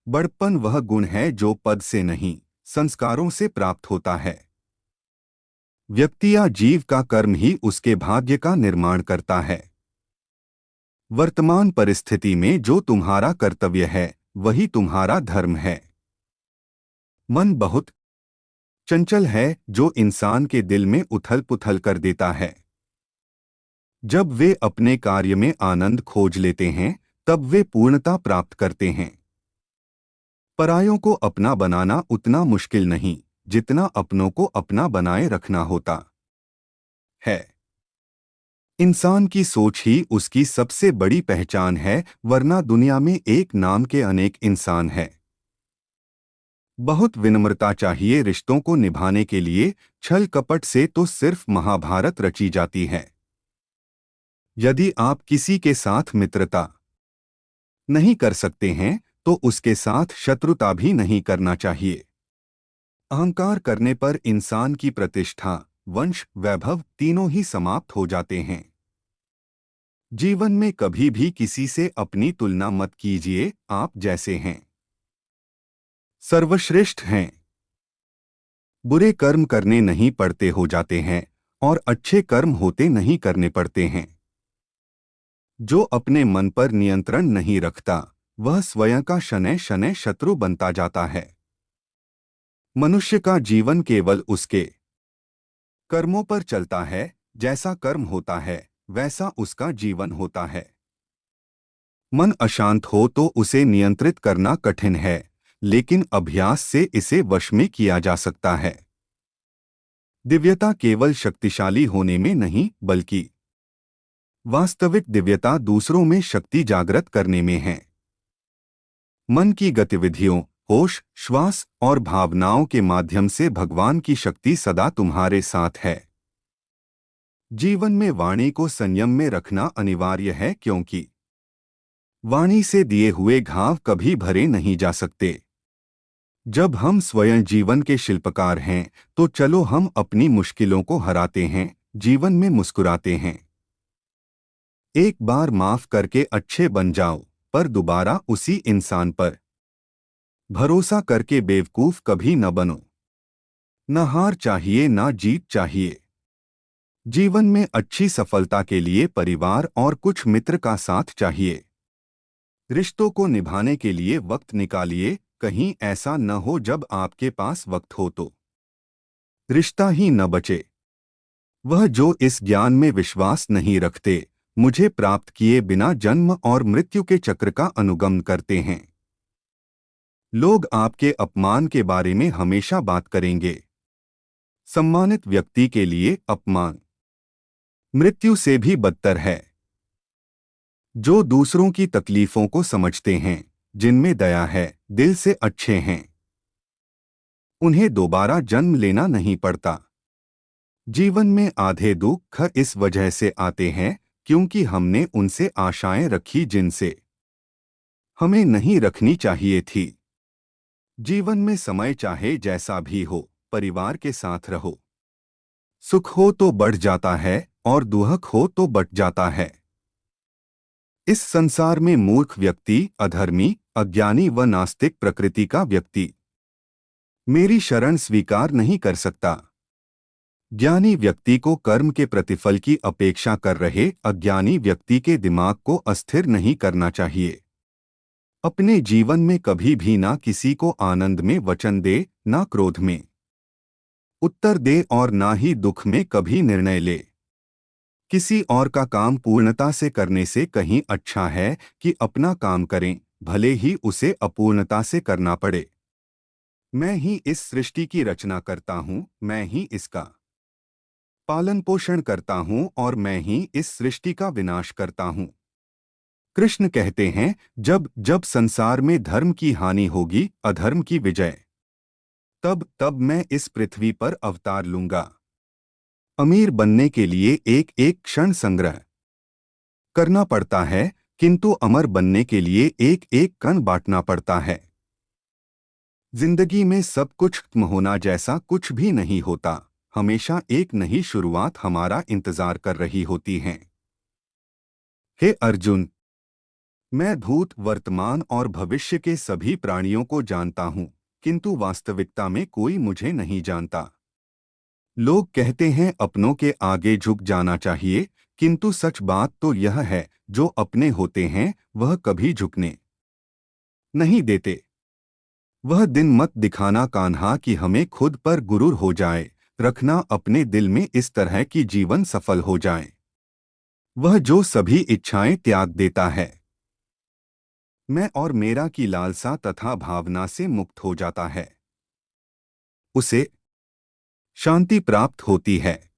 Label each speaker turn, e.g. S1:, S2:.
S1: बड़पन वह गुण है जो पद से नहीं, संस्कारों से प्राप्त होता है। व्यक्ति या जीव का कर्म ही उसके भाग्य का निर्माण करता है। वर्तमान परिस्थिति में जो तुम्हारा कर्तव्य है, वही तुम्हारा धर्म है। मन बहुत चंचल है, जो इंसान के दिल में उथल पुथल कर देता है। जब वे अपने कार्य में आनंद खोज लेते हैं, तब वे पूर्णता प्राप्त करते हैं। परायों को अपना बनाना उतना मुश्किल नहीं, जितना अपनों को अपना बनाए रखना होता है। इंसान की सोच ही उसकी सबसे बड़ी पहचान है, वरना दुनिया में एक नाम के अनेक इंसान हैं। बहुत विनम्रता चाहिए रिश्तों को निभाने के लिए, छल कपट से तो सिर्फ महाभारत रची जाती है। यदि आप किसी के साथ मित्रता नहीं कर सकते हैं, तो उसके साथ शत्रुता भी नहीं करना चाहिए। अहंकार करने पर इंसान की प्रतिष्ठा, वंश, वैभव तीनों ही समाप्त हो जाते हैं। जीवन में कभी भी किसी से अपनी तुलना मत कीजिए, आप जैसे हैं सर्वश्रेष्ठ हैं। बुरे कर्म करने नहीं पड़ते हो जाते हैं, और अच्छे कर्म होते नहीं करने पड़ते हैं। जो अपने मन पर नियंत्रण नहीं रखता, वह स्वयं का शनै शनै शत्रु बनता जाता है। मनुष्य का जीवन केवल उसके कर्मों पर चलता है। जैसा कर्म होता है, वैसा उसका जीवन होता है। मन अशांत हो तो उसे नियंत्रित करना कठिन है, लेकिन अभ्यास से इसे वश में किया जा सकता है। दिव्यता केवल शक्तिशाली होने में नहीं, बल्कि वास्तविक दिव्यता दूसरों में शक्ति जागृत करने में है। मन की गतिविधियों, होश, श्वास और भावनाओं के माध्यम से भगवान की शक्ति सदा तुम्हारे साथ है। जीवन में वाणी को संयम में रखना अनिवार्य है, क्योंकि वाणी से दिए हुए घाव कभी भरे नहीं जा सकते। जब हम स्वयं जीवन के शिल्पकार हैं, तो चलो हम अपनी मुश्किलों को हराते हैं, जीवन में मुस्कुराते हैं। एक बार माफ करके अच्छे बन जाओ, पर दोबारा उसी इंसान पर भरोसा करके बेवकूफ कभी न बनो। न हार चाहिए, न जीत चाहिए। जीवन में अच्छी सफलता के लिए परिवार और कुछ मित्र का साथ चाहिए। रिश्तों को निभाने के लिए वक्त निकालिए, कहीं ऐसा न हो जब आपके पास वक्त हो तो रिश्ता ही न बचे। वह जो इस ज्ञान में विश्वास नहीं रखते, मुझे प्राप्त किए बिना जन्म और मृत्यु के चक्र का अनुगमन करते हैं। लोग आपके अपमान के बारे में हमेशा बात करेंगे। सम्मानित व्यक्ति के लिए अपमान मृत्यु से भी बदतर है। जो दूसरों की तकलीफों को समझते हैं, जिनमें दया है, दिल से अच्छे हैं, उन्हें दोबारा जन्म लेना नहीं पड़ता। जीवन में आधे दुख इस वजह से आते हैं, क्योंकि हमने उनसे आशाएं रखी जिनसे हमें नहीं रखनी चाहिए थी। जीवन में समय चाहे जैसा भी हो, परिवार के साथ रहो। सुख हो तो बढ़ जाता है, और दुख हो तो बट जाता है। इस संसार में मूर्ख व्यक्ति, अधर्मी, अज्ञानी व नास्तिक प्रकृति का व्यक्ति मेरी शरण स्वीकार नहीं कर सकता। ज्ञानी व्यक्ति को कर्म के प्रतिफल की अपेक्षा कर रहे अज्ञानी व्यक्ति के दिमाग को अस्थिर नहीं करना चाहिए। अपने जीवन में कभी भी ना किसी को आनंद में वचन दे, ना क्रोध में उत्तर दे, और ना ही दुख में कभी निर्णय ले। किसी और का काम पूर्णता से करने से कहीं अच्छा है कि अपना काम करें, भले ही उसे अपूर्णता से करना पड़े। मैं ही इस सृष्टि की रचना करता हूँ, मैं ही इसका पालन पोषण करता हूँ, और मैं ही इस सृष्टि का विनाश करता हूँ। कृष्ण कहते हैं, जब जब संसार में धर्म की हानि होगी, अधर्म की विजय, तब तब मैं इस पृथ्वी पर अवतार लूंगा। अमीर बनने के लिए एक एक क्षण संग्रह करना पड़ता है, किंतु अमर बनने के लिए एक एक कण बांटना पड़ता है। जिंदगी में सब कुछ खत्म होना जैसा कुछ भी नहीं होता, हमेशा एक नई शुरुआत हमारा इंतजार कर रही होती है। हे अर्जुन, मैं भूत, वर्तमान और भविष्य के सभी प्राणियों को जानता हूँ, किंतु वास्तविकता में कोई मुझे नहीं जानता। लोग कहते हैं अपनों के आगे झुक जाना चाहिए, किंतु सच बात तो यह है, जो अपने होते हैं वह कभी झुकने नहीं देते। वह दिन मत दिखाना कान्हा कि हमें खुद पर गुरूर हो जाए, रखना अपने दिल में इस तरह की जीवन सफल हो जाए। वह जो सभी इच्छाएं त्याग देता है, मैं और मेरा की लालसा तथा भावना से मुक्त हो जाता है, उसे शांति प्राप्त होती है।